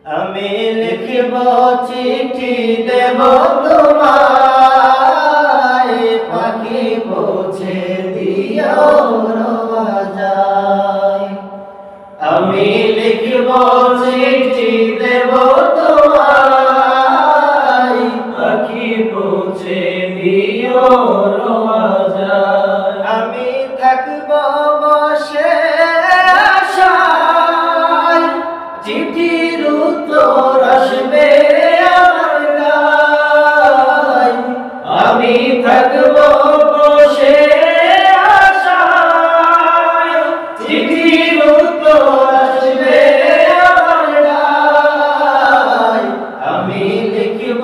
আমি লিখব চিঠি দেব তোমায়, পাখি পৌঁছে দিও রোজায়। আমি লিখব চিঠি দেব তোমায়, পাখি পৌঁছে দিও রোজায়। আমি থাকব বসে আশায়, চিঠির উত্তর আসবে আমার গায়। আমি থাকব বসে আশায়, চিঠির উত্তর আসবে আমার গায়। আমি লিখব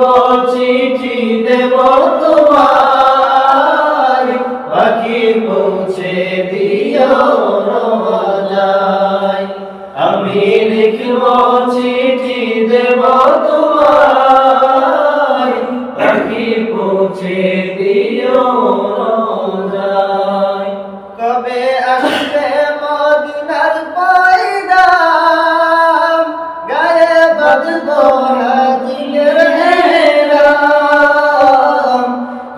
চিঠি দেব তোমায়, পাখি পৌঁছে দিও রোজায়। আমি লিখব চিঠি দেব তোমায়, পাখি পৌঁছে দিও রোজায়। কবে আসবে মদিনার পয়গাম, গায়ে বাঁধব হাদিয়ের হেরাম।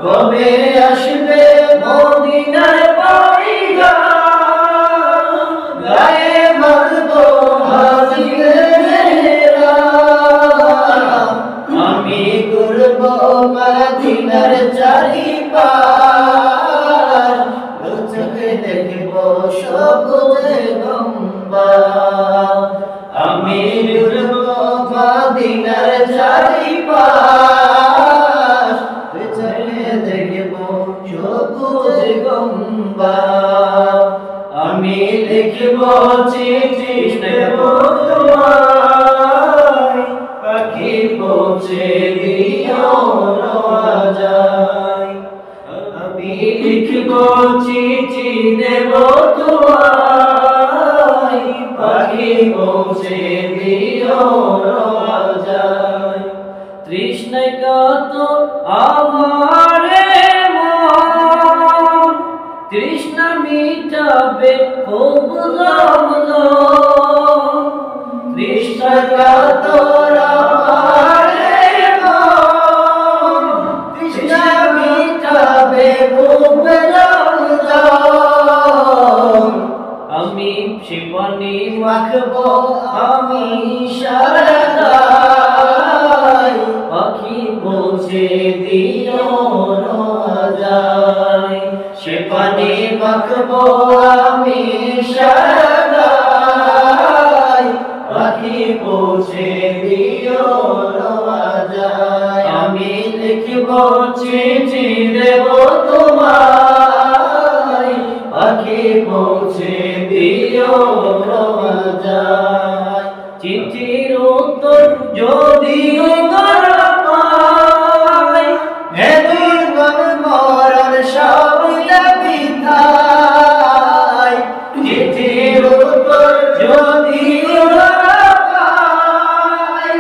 কবে আসবে মদিনার পয়গাম, গায়ে বাঁধব হাদিয়ের হেরাম। আমি ঘুরব মদিনার চারিপাশ, চোখে দেখব সবুজ গম্বুজ। আমি ঘুরব মদিনার চারিপাশ, চোখে দেখব সবুজ গম্বুজ। আমি লিখব চিঠি দেব তোমায়, পাখি পৌঁছে দিও রোজায়। আমি লিখব চিঠি দেব তোমায়, পাখি পৌঁছে দিও রোজায়। তৃষ্ণায় কাতর আমার মন, তৃষ্ণা মিটাবে খুব রমজান। তৃষ্ণায় কাতর আমার মন, তৃষ্ণা মিটাবে খুব রমজান। আমি সে পানি মাখব আমি সারাদায়, পাখি পৌঁছে দিও রোজায়। সে পানি মাখব আমি সারাদায়, পাখি পৌঁছে দিও রোজায়। আমি লিখব চিঠি দেব তোমায়, পাখি পৌঁছে দিও রোজায়। চিঠির উত্তর যদিও তারা পায়, জীবন মরণ সব যাবি তাই। চিঠির উত্তর যদিও তারা পায়,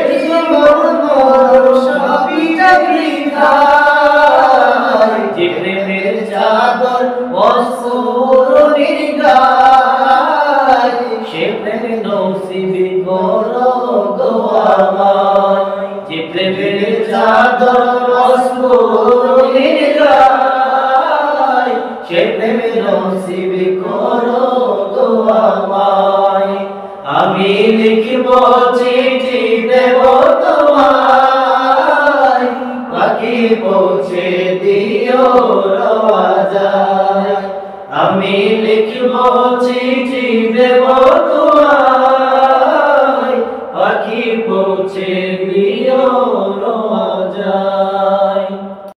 জীবন মরণ সব যাবি তাই। যে প্রেমের চাদর বস্ত্র নির্গায়, সে প্রেমে নসিবে করো গো আমায়। যে প্রেমের চাদর বস্ত্র নির্গায়, সে প্রেমে নসিবে করো গো আমায়। আমি লিখব চিঠি দেব তোমায়, পাখি পৌঁছে দিও রোজায়। আমি লিখব চিঠি দেব তোমায়, পাখি পৌঁছে দিও রোজায়।